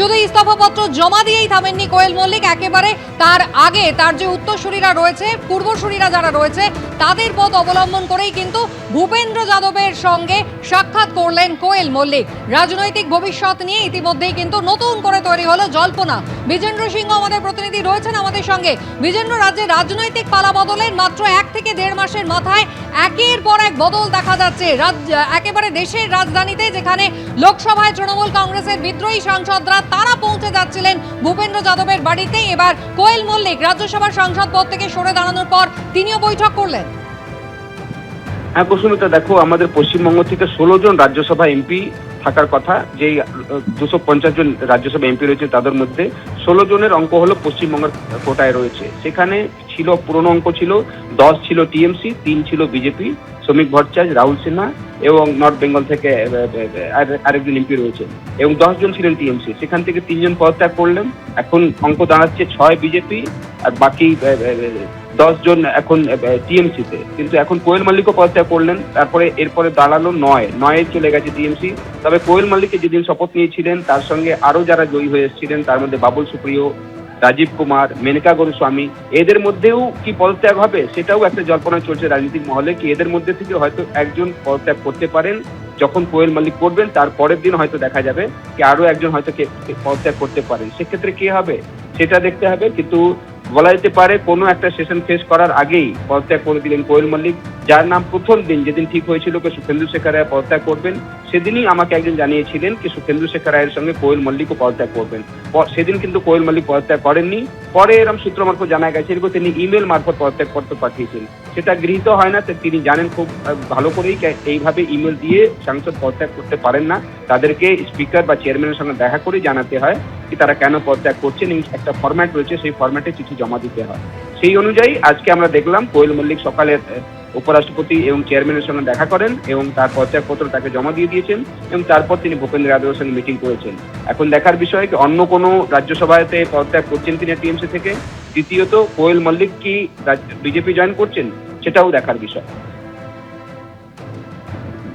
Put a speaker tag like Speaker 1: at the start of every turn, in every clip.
Speaker 1: শুধু ইস্তফাপত্র জমা দিয়েই থামেননি কোয়েল মল্লিক, একেবারে তার আগে তার যে উত্তরসূরিরা রয়েছে, পূর্বসূরিরা যারা রয়েছে, তাদের পথ অবলম্বন করেই কিন্তু ভূপেন্দ্র যাদবের সঙ্গে সাক্ষাৎ করলেন কোয়েল মল্লিক। রাজনৈতিক ভবিষ্যৎ নিয়ে ইতিমধ্যেই কিন্তু নতুন করে তৈরি হলো জল্পনা। বিজেন্দ্র সিংহ আমাদের প্রতিনিধি রয়েছেন আমাদের সঙ্গে। বিজেন্দ্র, রাজ্যের রাজনৈতিক পালা বদলের মাত্র 1 থেকে 1.5 মাসের মাথায় একের পর এক বদল দেখা যাচ্ছে একেবারে দেশের রাজধানীতে, যেখানে লোকসভায় তৃণমূল কংগ্রেসের বিদ্রোহী সাংসদরা তারা পৌঁছে যাচ্ছিলেন ভূপেন্দ্র যাদবের বাড়িতেই। এবার কোয়েল মল্লিক রাজ্যসভার সাংসদ পদ থেকে সরে দাঁড়ানোর পর তিনিও বৈঠক করলেন।
Speaker 2: হ্যাঁ কুসুমিতা, দেখো, আমাদের পশ্চিমবঙ্গ থেকে 16 জন রাজ্যসভা এমপি থাকার কথা। যেই 250 জন রাজ্যসভা এমপি রয়েছে তাদের মধ্যে 16 জনের অঙ্ক হলো পশ্চিমবঙ্গের কোটায় রয়েছে। সেখানে ছিল, পুরনো অঙ্ক ছিল 10 ছিল টিএমসি, 3 ছিল বিজেপি, শ্রমিক ভট্টাচার্য, রাহুল সিনহা এবং নর্থ বেঙ্গল থেকে আরেকজন এমপি রয়েছে, এবং 10 জন ছিলেন টিএমসি। সেখান থেকে 3 জন পদত্যাগ করলেন। এখন অঙ্ক দাঁড়াচ্ছে 6 বিজেপি আর বাকি 10 জন এখন টিএমসিতে। কিন্তু এখন কোয়েল মল্লিকও পদত্যাগ করলেন। এরপরে দাঁড়ালো 9 চলে গেছে টিএমসি। তবে কোয়েল মল্লিক যেদিন শপথ নিয়েছিলেন তার সঙ্গে আরো যারা জয়ী হয়ে এসেছিলেন, তার মধ্যে বাবুল সুপ্রিয়, রাজীব কুমার, মেনকা গোস্বামী, এদের মধ্যেও কি পদত্যাগ হবে সেটাও একটা জল্পনা চলছে রাজনৈতিক মহলে, কি এদের মধ্যে থেকে হয়তো একজন পদত্যাগ করতে পারেন। যখন কোয়েল মল্লিক করবেন তার পরের দিন হয়তো দেখা যাবে কি আরো একজন হয়তো পদত্যাগ করতে পারেন। সেক্ষেত্রে কে হবে সেটা দেখতে হবে। কিন্তু বলা যেতে পারে কোনো একটা সেশন শেষ করার আগেই পদত্যাগ করে দিলেন কোয়েল মল্লিক, যার নাম প্রথম দিন যেদিন ঠিক হয়েছিল কি সুখেন্দু শেখর রায় পদত্যাগ করবেন, সেদিনই আমাকে একজন জানিয়েছিলেন কি সুখেন্দু শেখর রায়ের সঙ্গে কোয়েল মল্লিকও পদত্যাগ করবেন। সেদিন কিন্তু কোয়েল মল্লিক পদত্যাগ করেননি। পরে এরকম সূত্র মারফত জানা গেছে এরকম তিনি ইমেল মারফত পদত্যাগ করতে পাঠিয়েছেন। সেটা গৃহীত হয় না। তিনি জানেন খুব ভালো করেই এইভাবে ইমেল দিয়ে সাংসদ পদত্যাগ করতে পারেন না। তাদেরকে স্পিকার বা চেয়ারম্যানের সঙ্গে দেখা করে জানাতে হয় কি তারা কেন পদত্যাগ করছেন, এবং একটা ফরম্যাট রয়েছে, সেই ফরম্যাটে চিঠি জমা দিতে হয়। সেই অনুযায়ী আজকে আমরা দেখলাম কোয়েল মল্লিক সকালে উপরাষ্ট্রপতি এবং চেয়ারম্যানের সঙ্গে দেখা করেন এবং তার পদত্যাগপত্র তাকে জমা দিয়ে দিয়েছেন, এবং তারপর তিনি ভূপেন্দ্র যাদবের সঙ্গে মিটিং করেছেন। এখন দেখার বিষয় কি অন্য কোনো রাজ্যসভাতে পদত্যাগ করছেন কিনা টিএমসি থেকে। দ্বিতীয়ত কোয়েল মল্লিক কি বিজেপি জয়েন করছেন সেটাও দেখার বিষয়।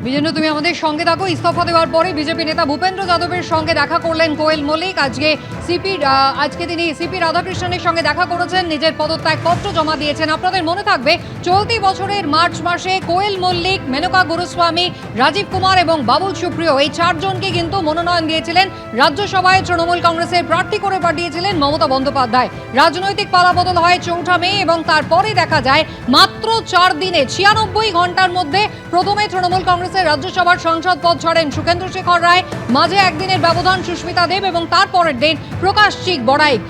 Speaker 1: বিজেন্দ্র, তুমি আমাদের সঙ্গে থাকো। ইস্তফা দেওয়ার পরে বিজেপি নেতা ভূপেন্দ্র যাদবের সঙ্গে দেখা করলেন কোয়েল মল্লিক। আজকে তিনি সিপি রাধাকৃষ্ণনের সঙ্গে দেখা করেছেন, নিজের পদত্যাগপত্র জমা দিয়েছেন। আপনাদের মনে থাকবে চলতি বছরের মার্চ মাসে কোয়েল মল্লিক, মেনকা গোস্বামী, রাজীব কুমার এবং বাবুল সুপ্রিয় এই 4 জনকে কিন্তু মনোনয়ন দিয়েছিলেন রাজ্যসভায় তৃণমূল কংগ্রেসের প্রার্থী করে পাঠিয়েছিলেন মমতা বন্দ্যোপাধ্যায়। রাজনৈতিক পালাবদল হয় 4 মে এবং তারপরে দেখা যায় মাত্র 4 দিনে 96 ঘন্টার মধ্যে প্রথমে তৃণমূল কংগ্রেসের রাজ্যসভার সাংসদ পদ ছাড়েন সুখেন্দু শেখর রায়, মাঝে একদিনের ব্যবধান সুস্মিতা দেব এবং তারপরের দিন প্রকাশ চিক বড়াইক।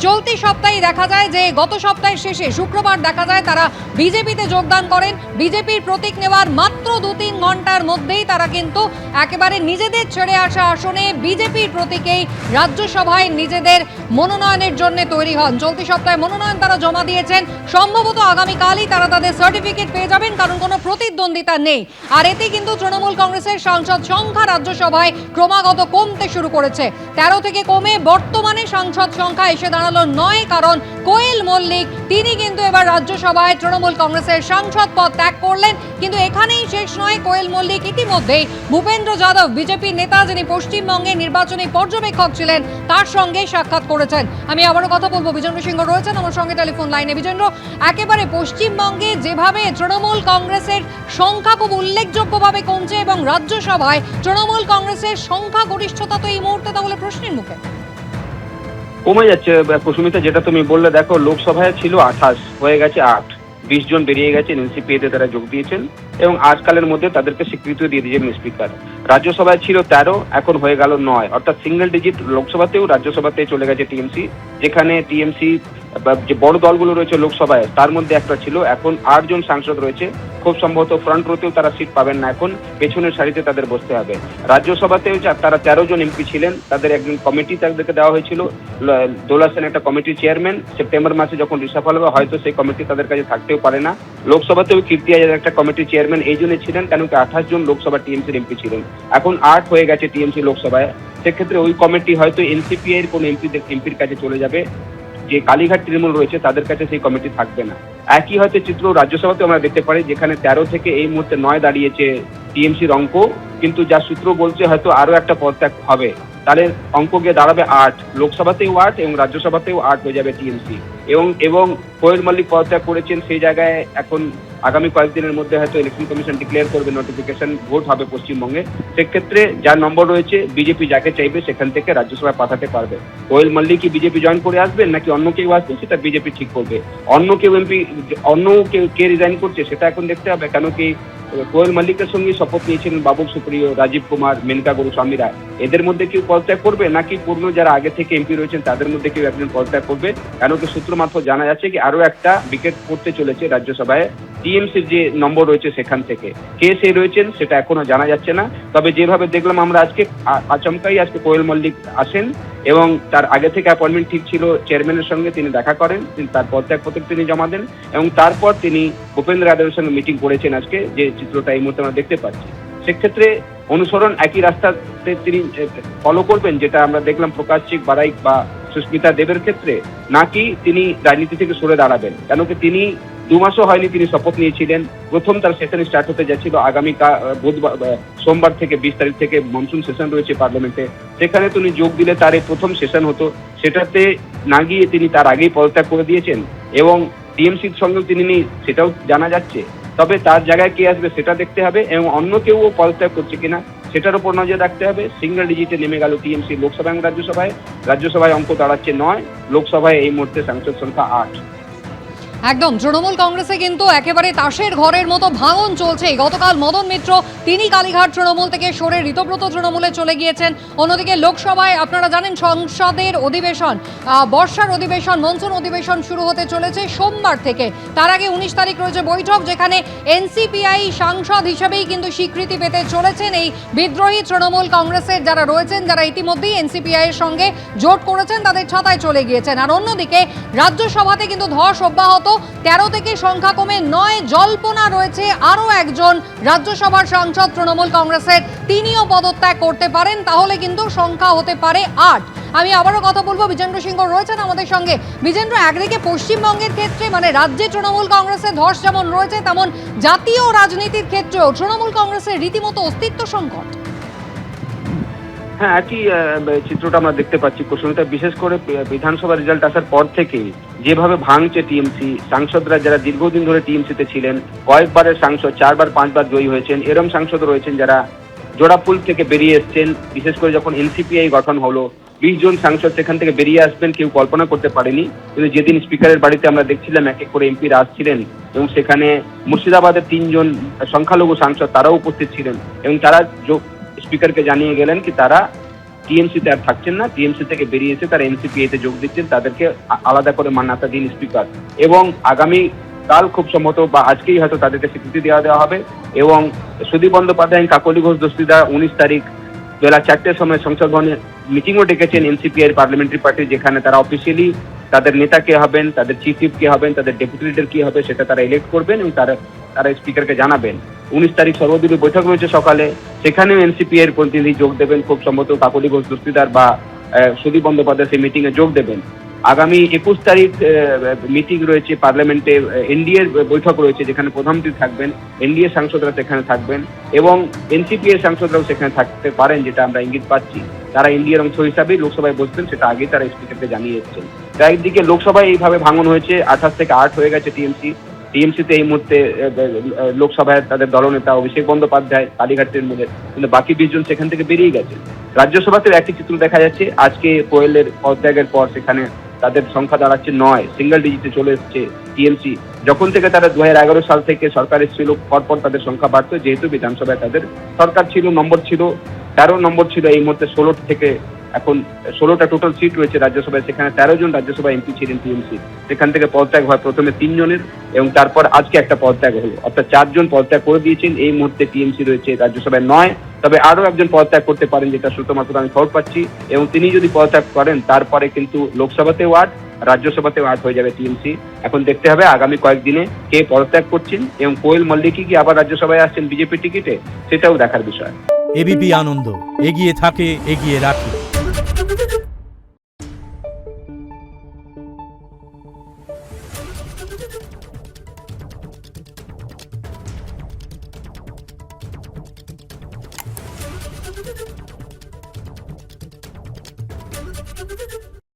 Speaker 1: চলতি সপ্তাহে দেখা যায় যে গত সপ্তাহের শেষে শুক্রবার দেখা যায় তারা বিজেপিতে যোগদান করেন। বিজেপির প্রতীক নেওয়ার মাত্র 2-3 ঘন্টার মধ্যেই তারা কিন্তু একেবারে নিজেদের ছেড়ে আসা আসনে বিজেপির প্রতীকেই রাজ্যসভায় নিজেদের মনোনয়নের জন্য তৈরি হন। চলতি সপ্তাহে মনোনয়ন তারা জমা দিয়েছেন। সম্ভবত আগামীকালই তারা তাদের সার্টিফিকেট পেয়ে যাবেন, কারণ কোনো প্রতিদ্বন্দ্বিতা নেই। আর এতে কিন্তু তৃণমূল কংগ্রেসের সাংসদ সংখ্যা রাজ্যসভায় ক্রমাগত কমতে শুরু করেছে। 13 থেকে কমে বর্তমানে সাংসদ সংখ্যা এসে দাঁড়ালো 9, কারণ কোয়েল মল্লিক তিনি কিন্তু এবার রাজ্যসভায় তৃণমূল কংগ্রেসের সাংসদ পদ ত্যাগ করলেন। কিন্তু এখানেই শেষ নয়। কোয়েল মল্লিক ইতিমধ্যেই ভূপেন্দ্র যাদব, বিজেপির নেতা যিনি পশ্চিমবঙ্গের নির্বাচনী পর্যবেক্ষক ছিলেন, তার সঙ্গে সাক্ষাৎ করেছেন। আমি আবারও কথা বলবো, বিজেন্দ্র সিংহ রয়েছেন আমার সঙ্গে টেলিফোন লাইনে। বিজেন্দ্র, একেবারে পশ্চিমবঙ্গে যেভাবে তৃণমূল কংগ্রেসের সংখ্যা খুব উল্লেখযোগ্যভাবে কমছে এবং রাজ্যসভায় তৃণমূল কংগ্রেসের সংখ্যা গরিষ্ঠতা তো এই মুহূর্তে তাহলে প্রশ্নের মুখে।
Speaker 2: কমে যাচ্ছে কুসুমিতা, যেটা তুমি বললে। দেখো, লোকসভায় ছিল 28, হয়ে গেছে 8, 20 জন বেরিয়ে গেছেন, এনসিপিতে তারা যোগ দিয়েছেন এবং আজকালের মধ্যে তাদেরকে স্বীকৃতি দিয়ে দিয়েছেন স্পিকার। রাজ্যসভায় ছিল 13, এখন হয়ে গেল 9, অর্থাৎ সিঙ্গেল ডিজিট লোকসভাতেও রাজ্যসভাতে চলে গেছে টিএমসি। যেখানে টিএমসি যে বড় দলগুলো রয়েছে লোকসভায় তার মধ্যে একটা ছিল, এখন 8 জন সাংসদ রয়েছে। খুব সম্ভবত ফ্রন্ট রোতেও তারা সিট পাবেন না, এখন পেছনের সারিতে তাদের বসতে হবে। রাজ্যসভাতেও তারা 13 জন এমপি ছিলেন, তাদের একজন কমিটি তাদেরকে দেওয়া হয়েছিল। দোলা সেন একটা কমিটির চেয়ারম্যান, সেপ্টেম্বর মাসে যখন রিসাফল হবে হয়তো সেই কমিটি তাদের কাছে থাকতেও পারে না। লোকসভাতেও কীর্তি আজাদ একটা কমিটির চেয়ারম্যান এই জন্য ছিলেন কেন কি 28 জন লোকসভা টিএমসির এমপি ছিলেন, এখন 8 হয়ে গেছে টিএমসি লোকসভায়। সেক্ষেত্রে ওই কমিটি হয়তো এনসিপি এর কোন এমপির কাছে চলে যাবে, যে কালীঘাট তৃণমূল রয়েছে তাদের কাছে সেই কমিটি থাকবে না। একই হয়তো চিত্র রাজ্যসভাতে আমরা দেখতে পারি, যেখানে 13 থেকে এই মুহূর্তে 9 দাঁড়িয়েছে টিএমসির অঙ্ক, কিন্তু যা সূত্র বলছে হয়তো আরো একটা পদত্যাগ হবে। তাহলে অঙ্ক গিয়ে দাঁড়াবে 8, লোকসভাতেও 8 এবং রাজ্যসভাতেও 8 হয়ে যাবে টিএমসি। এবং কোয়েল মল্লিক পদত্যাগ করেছেন, সেই জায়গায় এখন আগামী কয়েকদিনের মধ্যে হয়তো ইলেকশন কমিশন ডিক্লেয়ার করবে, নোটিফিকেশন ভোট হবে পশ্চিমবঙ্গে। সেক্ষেত্রে যার নম্বর রয়েছে বিজেপি যাকে চাইবে সেখান থেকে রাজ্যসভায় পাঠাতে পারবে। কোয়েল মল্লিক কি বিজেপি জয়েন করে আসবেন নাকি অন্য কেউ আসবে সেটা বিজেপি ঠিক করবে। অন্য কেউ কে রিজাইন করছে সেটা এখন দেখতে হবে, কেন কি কোয়েল মল্লিকের সঙ্গে শপথ নিয়েছিলেন বাবুল সুপ্রিয়, রাজীব কুমার, মেনকা গোস্বামী রায়। এদের মধ্যে কেউ পদত্যাগ করবে নাকি পূর্ণ যারা আগে থেকে এমপি রয়েছেন তাদের মধ্যে কেউ একজন পদত্যাগ করবে? কেন কি সূত্র মারফত জানা যাচ্ছে কি আরো একটা উইকেট পড়তে চলেছে রাজ্যসভায় টিএমসির যে নম্বর রয়েছে সেখান থেকে। কে সে রয়েছেন সেটা এখনো জানা যাচ্ছে না। তবে যেভাবে দেখলাম আমরা আজকে আচমকাই কোয়েল মল্লিক আসেন এবং তার আগে থেকে অ্যাপয়েন্টমেন্ট ঠিক ছিল চেয়ারম্যানের সঙ্গে, তিনি দেখা করেন, তার পদত্যাগপত্র তিনি জমা দেন এবং তারপর তিনি ভূপেন্দ্র যাদবের সঙ্গে মিটিং করেছেন আজকে, যে চিত্রটা এই মুহূর্তে আমরা দেখতে পাচ্ছি। সেক্ষেত্রে অনুসরণ একই রাস্তাতে তিনি ফলো করবেন, যেটা আমরা দেখলাম প্রকাশ সিং বারাইক বা সুস্মিতা দেবের ক্ষেত্রে, নাকি তিনি রাজনীতি থেকে সরে দাঁড়াবেন। কেন কি তিনি 2 মাসও হয়নি তিনি শপথ নিয়েছিলেন, প্রথম তার সেশন স্টার্ট হতে যাচ্ছিল আগামী সোমবার থেকে 20 তারিখ থেকে মনসুন সেশন রয়েছে পার্লামেন্টে, সেখানে তিনি যোগ দিলে তার এই প্রথম সেশন হতো, সেটাতে না গিয়ে তিনি তার আগেই পদত্যাগ করে দিয়েছেন এবং টিএমসির সঙ্গেও তিনি নেই সেটাও জানা যাচ্ছে। তবে তার জায়গায় কে আসবে সেটা দেখতে হবে এবং অন্য কেউ পদত্যাগ করছে কিনা সেটার উপর নজর রাখতে হবে। সিঙ্গেল ডিজিটে নেমে গেল টিএমসি লোকসভা এবং রাজ্যসভায় অঙ্ক দাঁড়াচ্ছে 9, লোকসভায় এই মুহূর্তে সাংসদ সংখ্যা 8।
Speaker 1: একদম তৃণমূল কংগ্রেসে কিন্তু একেবারে তাসের ঘরের মতো ভাঙন চলছে। গতকাল মদন মিত্র তিনি কালীঘাট তৃণমূল থেকে সরে ঋতব্রত তৃণমূলে চলে গিয়েছেন। অন্যদিকে লোকসভায় আপনারা জানেন সংসদের অধিবেশন, বর্ষার অধিবেশন, মনসুন অধিবেশন শুরু হতে চলেছে সোমবার থেকে। তার আগে 19 তারিখ রয়েছে বৈঠক, যেখানে এনসিপিআই সাংসদ হিসেবেই কিন্তু স্বীকৃতি পেতে চলেছেন এই বিদ্রোহী তৃণমূল কংগ্রেসের যারা রয়েছেন, যারা ইতিমধ্যেই এনসিপিআই এর সঙ্গে জোট করেছেন, তাদের ছাতায় চলে গিয়েছেন। আর অন্যদিকে রাজ্যসভাতে কিন্তু ধস অব্যাহত, 13 থেকে সংখ্যা কমে 9, জল্পনা রয়েছে আরও একজন রাজ্যসভার সাংসদ তৃণমূল কংগ্রেসের তিনিও পদত্যাগ করতে পারেন, তাহলে কিন্তু সংখ্যা হতে পারে 8। আমি আবারও কথা বলবো, বিজেন্দ্র সিংহ রয়েছেন আমাদের সঙ্গে। বিজেন্দ্র, একদিকে পশ্চিমবঙ্গের ক্ষেত্রে মানে রাজ্যে তৃণমূল কংগ্রেসের ধস যেমন রয়েছে, তেমন জাতীয় রাজনীতির ক্ষেত্রেও তৃণমূল কংগ্রেসের রীতিমতো অস্তিত্ব সংকট।
Speaker 2: হ্যাঁ, একই চিত্রটা আমরা দেখতে পাচ্ছি কুসুমিতা, বিশেষ করে বিধানসভা রেজাল্ট আসার পর থেকে যেভাবে ভাঙছে টিএমসি। সাংসদরা যারা দীর্ঘদিন ধরে টিএমসিতে ছিলেন, কয়েকবারের সাংসদ, 4 বার 5 বার জয়ী হয়েছেন, এরম সাংসদ রয়েছেন যারা জোড়াফুল থেকে বেরিয়ে এসছেন। বিশেষ করে যখন এনসিপিআই গঠন হলো, 20 জন সাংসদ সেখান থেকে বেরিয়ে আসবেন কেউ কল্পনা করতে পারেনি। কিন্তু যেদিন স্পিকারের বাড়িতে আমরা দেখছিলাম এক এক করে এমপিরা আসছিলেন এবং সেখানে মুর্শিদাবাদের 3 জন সংখ্যালঘু সাংসদ তারাও উপস্থিত ছিলেন এবং তারা স্পিকারকে জানিয়ে গেলেন কি তারা টিএমসিতে আর থাকছেন না, টিএমসি থেকে বেরিয়ে এসে তারা এনসিপিআইতে যোগ দিচ্ছেন, তাদেরকে আলাদা করে মান্যতা দিন স্পিকার। এবং আগামী কাল খুব সম্ভবত বা আজকেই হয়তো তাদেরকে স্বীকৃতি দেওয়া হবে। এবং সুদীপ বন্দ্যোপাধ্যায়, কাকলি ঘোষ দস্তিদা 19 তারিখ বেলা 4টের সময় সংসদ ভবনে মিটিংও ডেকেছেন এনসিপিআই পার্লামেন্টারি পার্টি, যেখানে তারা অফিসিয়ালি তাদের নেতা কে হবেন, তাদের চিফ হুইপ কে হবেন, তাদের ডেপুটি লিডার কি হবে সেটা তারা ইলেক্ট করবেন এবং তারা স্পিকারকে জানাবেন। 19 তারিখ সর্বদলীয় বৈঠক রয়েছে সকালে, সেখানেও এনসিপিআই এর প্রতিনিধি যোগ দেবেন, খুব সম্ভবত কাকলি ঘোষ দস্তিদার বা সুদীপ বন্দ্যোপাধ্যায় সেই মিটিং এ যোগ দেবেন। আগামী 21 তারিখ মিটিং রয়েছে পার্লামেন্টে, এনডিএর বৈঠক রয়েছে যেখানে প্রধানমন্ত্রী থাকবেন, এনডিএ সাংসদরা সেখানে থাকবেন এবং এনসিপিআই সাংসদরাও সেখানে থাকতে পারেন, যেটা আমরা ইঙ্গিত পাচ্ছি। তারা এনডিএর অংশ হিসাবে লোকসভায় বসবেন, সেটা আগে তারা স্পিকারকে জানিয়ে এসেছেন। তাই একদিকে লোকসভায় এইভাবে ভাঙন হয়েছে, 28 থেকে 8 হয়ে গেছে টিএমসিতে এই মুহূর্তে লোকসভায় তাদের দলনেতা অভিষেক বন্দ্যোপাধ্যায় কালীঘাটের মধ্যে, কিন্তু বাকি 20 জন সেখান থেকে বেরিয়ে গেছে। রাজ্যসভাতেও একই চিত্র দেখা যাচ্ছে। আজকে কোয়েলের পদত্যাগের পর সেখানে তাদের সংখ্যা দাঁড়াচ্ছে 9, সিঙ্গেল ডিজিটে চলে এসেছে টিএমসি। যখন থেকে তারা 2011 সাল থেকে সরকার এসেছিল, পরপর তাদের সংখ্যা বাড়তো, যেহেতু বিধানসভায় তাদের সরকার ছিল, নম্বর ছিল 13 নম্বর ছিল, এই মুহূর্তে 16 থেকে এখন 16টা টোটাল সিট রয়েছে রাজ্যসভায়, সেখানে 13 জন রাজ্যসভা এমপি ছিলেন টিএমসি। সেখান থেকে পদত্যাগ হয় প্রথমে 3 জনের এবং তারপর আজকে একটা পদত্যাগ হলো, অর্থাৎ 4 জন পদত্যাগ করে দিয়েছেন। এই মুহূর্তে টিএমসি রয়েছে রাজ্যসভায় 9, তবে আরো একজন পদত্যাগ করতে পারেন, যেটা শুধুমাত্র আমি খবর পাচ্ছি। এবং তিনি যদি পদত্যাগ করেন তারপরে কিন্তু লোকসভাতেও 8, রাজ্যসভাতেও 8 হয়ে যাবে টিএমসি। এখন দেখতে হবে আগামী কয়েকদিনে কে পদত্যাগ করছেন এবং কোয়েল মল্লিকই কি আবার রাজ্যসভায় আসছেন বিজেপি টিকিটে, সেটাও দেখার বিষয়।
Speaker 3: এবিপি আনন্দ, এগিয়ে থাকে, এগিয়ে রাখে।